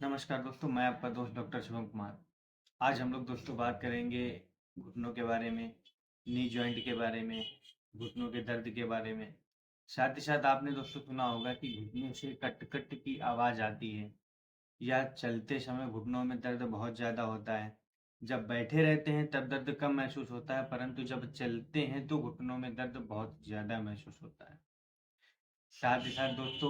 नमस्कार दोस्तों, मैं आपका दोस्त डॉक्टर शिवम कुमार। आज हम लोग दोस्तों बात करेंगे घुटनों के बारे में, नी जॉइंट के बारे में, घुटनों के दर्द के बारे में। साथ ही साथ आपने दोस्तों सुना होगा कि घुटनों से कट-कट की आवाज़ आती है या चलते समय घुटनों में दर्द बहुत ज़्यादा होता है। जब बैठे रहते हैं तब दर्द कम महसूस होता है, परंतु जब चलते हैं तो घुटनों में दर्द बहुत ज़्यादा महसूस होता है। साथ ही साथ दोस्तों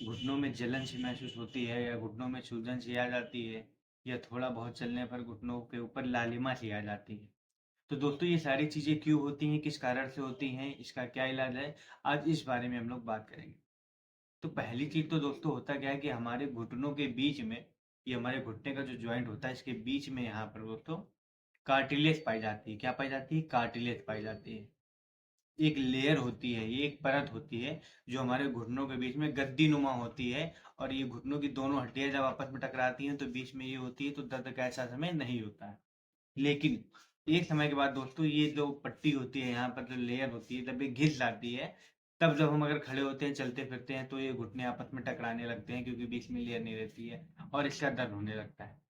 घुटनों में जलन सी महसूस होती है या घुटनों में सूजन सी आ जाती है या थोड़ा बहुत चलने पर घुटनों के ऊपर लालिमा सी आ जाती है। तो दोस्तों ये सारी चीज़ें क्यों होती हैं, किस कारण से होती हैं, इसका क्या इलाज है, आज इस बारे में हम लोग बात करेंगे। तो पहली चीज़ तो दोस्तों होता क्या है कि हमारे घुटनों के बीच में, ये हमारे घुटने का जो जॉइंट होता है इसके बीच में यहाँ पर दोस्तों कार्टिलेज पाई जाती है। क्या पाई जाती है? कार्टिलेज पाई जाती है। एक लेयर होती है, ये एक परत होती है जो हमारे घुटनों के बीच में गद्दी नुमा होती है और ये घुटनों की दोनों हड्डियां जब आपस में टकराती हैं तो बीच में ये होती है, तो दर्द का ऐसा समय नहीं होता है। लेकिन एक समय के बाद दोस्तों ये जो पट्टी होती है, यहाँ पर जो लेयर होती है, जब ये घिस जाती है, तब जब हम अगर खड़े होते हैं, चलते फिरते हैं, तो ये घुटने आपस में टकराने लगते हैं क्योंकि बीच में लेयर नहीं रहती है और इसका दर्द होने लगता है।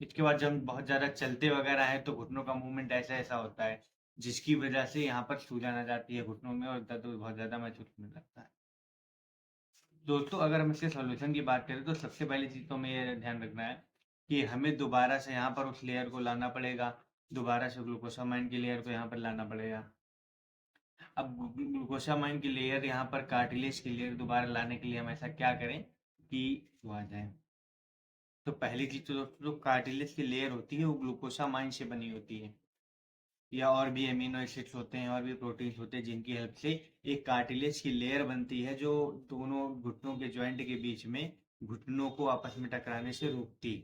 इसके बाद जब हम बहुत ज़्यादा चलते वगैरह हैं तो घुटनों का मूवमेंट ऐसा-ऐसा होता है, जिसकी वजह से यहाँ पर सूजन आ जाती है घुटनों में और दर्द बहुत ज़्यादा महसूस होने लगता है। दोस्तों अगर हम इसके सॉल्यूशन की बात करें तो सबसे पहली चीज़ तो हमें ये ध्यान रखना है कि हमें दोबारा से यहाँ पर उस लेयर को लाना पड़ेगा, दोबारा से ग्लूकोसामाइन की लेयर को यहाँ पर लाना पड़ेगा। अब ग्लूकोसामाइन की लेयर यहाँ पर कार्टिलेज की लेयर दोबारा लाने के लिए हम ऐसा क्या करें कि वो आ जाए। तो पहली चीज़ तो दोस्तों जो कार्टिलेज की लेयर होती है वो ग्लूकोसामाइन से बनी होती है। या और भी अमीनो एसिड्स होते हैं और भी प्रोटीन्स होते हैं जिनकी हेल्प से एक कार्टिलेज की लेयर बनती है जो दोनों घुटनों के जॉइंट के बीच में घुटनों को आपस में टकराने से रोकती है।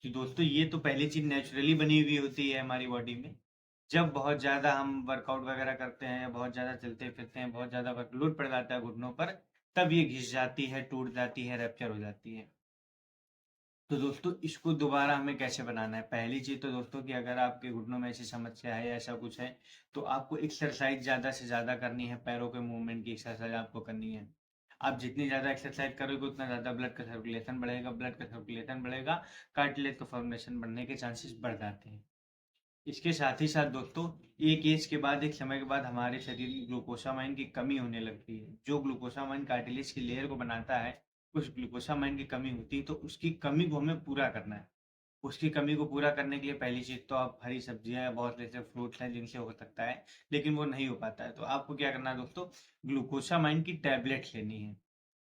तो दोस्तों ये तो पहली चीज नेचुरली बनी हुई होती है हमारी बॉडी में। जब बहुत ज़्यादा हम वर्कआउट वगैरह करते हैं या बहुत ज़्यादा चलते फिरते हैं, बहुत ज़्यादा वर्कलोड पड़ जाता है घुटनों पर, तब ये घिस जाती है, टूट जाती है, रैप्चर हो जाती है। तो दोस्तों इसको दोबारा हमें कैसे बनाना है? पहली चीज़ तो दोस्तों कि अगर आपके घुटनों में ऐसी समस्या है या ऐसा कुछ है, तो आपको एक्सरसाइज़ ज़्यादा से ज़्यादा करनी है, पैरों के मूवमेंट की एक्सरसाइज़ आपको करनी है। आप जितनी ज़्यादा एक्सरसाइज़ करोगे उतना ज़्यादा ब्लड का सर्कुलेशन बढ़ेगा, ब्लड का सर्कुलेशन बढ़ेगा, कार्टिलेज का फॉर्मेशन बढ़ने के चांसेस बढ़ जाते हैं। इसके साथ ही साथ दोस्तों एक एज के बाद, एक समय के बाद हमारे शरीर में ग्लूकोसामाइन की कमी होने लगती है। जो ग्लूकोसामाइन कार्टिलेज की लेयर को बनाता है, कुछ ग्लूकोसामाइन की कमी होती है, तो उसकी कमी को हमें पूरा करना है। उसकी कमी को पूरा करने के लिए पहली चीज़ तो आप हरी सब्जियाँ या बहुत ऐसे फ्रूट्स हैं जिनसे हो सकता है, लेकिन वो नहीं हो पाता है। तो आपको क्या करना है दोस्तों, ग्लूकोसामाइन की टैबलेट लेनी है।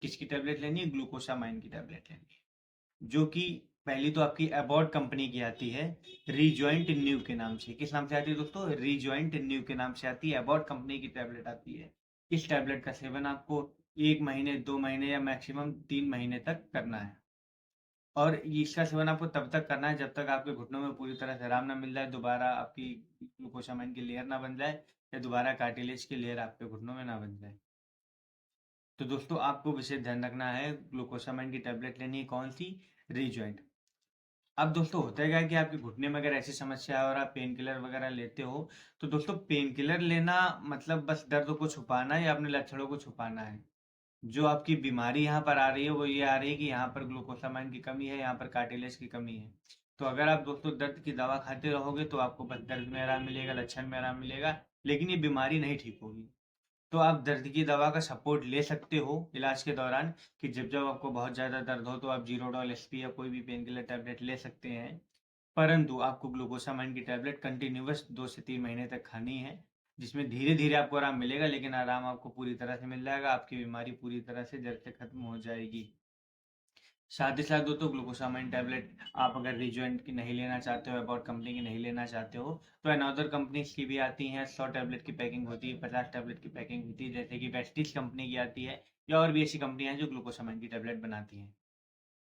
किसकी टैबलेट लेनी है? ग्लूकोसामाइन की टैबलेट लेनी है। जो कि पहली तो आपकी अबॉट कंपनी की आती है, रीजॉइंट न्यू के नाम से। किस नाम से आती है दोस्तों? रीजॉइंट न्यू के नाम से आती है, अबॉट कंपनी की टैबलेट आती है। इस टैबलेट का सेवन आपको 1 महीने, 2 महीने या मैक्सिमम 3 महीने तक करना है। और ये इसका सेवन आपको तब तक करना है जब तक आपके घुटनों में पूरी तरह से आराम ना मिल जाए, दोबारा आपकी ग्लूकोसामाइन की लेयर ना बन जाए या दोबारा कार्टिलेज की लेयर आपके घुटनों में ना बन जाए। तो दोस्तों आपको विशेष ध्यान रखना है, ग्लूकोसामाइन की टैबलेट लेनी है कौन सी? रीजॉइंट। अब दोस्तों होता है क्या है कि आपके घुटने में अगर ऐसी समस्या है और आप पेन किलर वगैरह लेते हो, तो दोस्तों पेन किलर लेना मतलब बस दर्द को छुपाना है या अपने लक्षणों को छुपाना है। जो आपकी बीमारी यहाँ पर आ रही है वो ये आ रही है कि यहाँ पर ग्लूकोसामाइन की कमी है, यहाँ पर कार्टिलेज की कमी है। तो अगर आप दोस्तों दर्द की दवा खाते रहोगे तो आपको बस दर्द में आराम मिलेगा, लक्षण में आराम मिलेगा, लेकिन ये बीमारी नहीं ठीक होगी। तो आप दर्द की दवा का सपोर्ट ले सकते हो इलाज के दौरान, कि जब जब आपको बहुत ज़्यादा दर्द हो तो आप जीरोडॉल एसपी या कोई भी पेन किलर टैबलेट ले सकते हैं। परंतु आपको ग्लूकोसामाइन की टैबलेट कंटिन्यूअस 2 से 3 महीने तक खानी है, जिसमें धीरे-धीरे आपको आराम मिलेगा, लेकिन आराम आपको पूरी तरह से मिल जाएगा, आपकी बीमारी पूरी तरह से जड़ से खत्म हो जाएगी। साथ ही साथ दोस्तों ग्लूकोसामाइन टैबलेट आप अगर रिजुएंट की नहीं लेना चाहते हो, अबॉट कंपनी की नहीं लेना चाहते हो, तो अनदर कंपनीज की भी आती हैं। 100 टैबलेट की पैकिंग होती है, 50 टैबलेट की पैकिंग होती है, जैसे कि वेस्टिज कंपनी की आती है या और भी ऐसी कंपनियां हैं जो ग्लूकोसामाइन की टैबलेट बनाती हैं।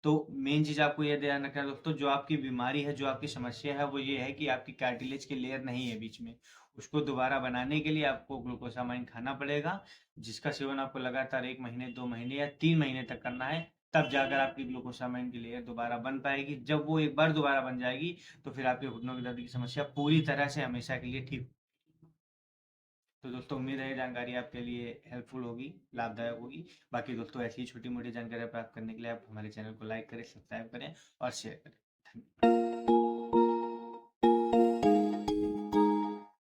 तो मेन चीज़ आपको ये ध्यान रखना है दोस्तों, जो आपकी बीमारी है, जो आपकी समस्या है, वो ये है कि आपकी कार्टिलेज की लेयर नहीं है बीच में। उसको दोबारा बनाने के लिए आपको ग्लूकोसामाइन खाना पड़ेगा, जिसका सेवन आपको लगातार 1 महीने, 2 महीने या 3 महीने तक करना है। तब जाकर आपकी ग्लूकोसामाइन की लेयर दोबारा बन पाएगी। जब वो एक बार दोबारा बन जाएगी, तो फिर आपके घुटनों के दर्द की समस्या पूरी तरह से हमेशा के लिए ठीक। तो दोस्तों उम्मीद है ये जानकारी आपके लिए हेल्पफुल होगी, लाभदायक होगी। बाकी दोस्तों ऐसी ही छोटी-मोटी जानकारियाँ प्राप्त करने के लिए आप हमारे चैनल को लाइक करें, सब्सक्राइब करें और शेयर करें। धन्यवाद।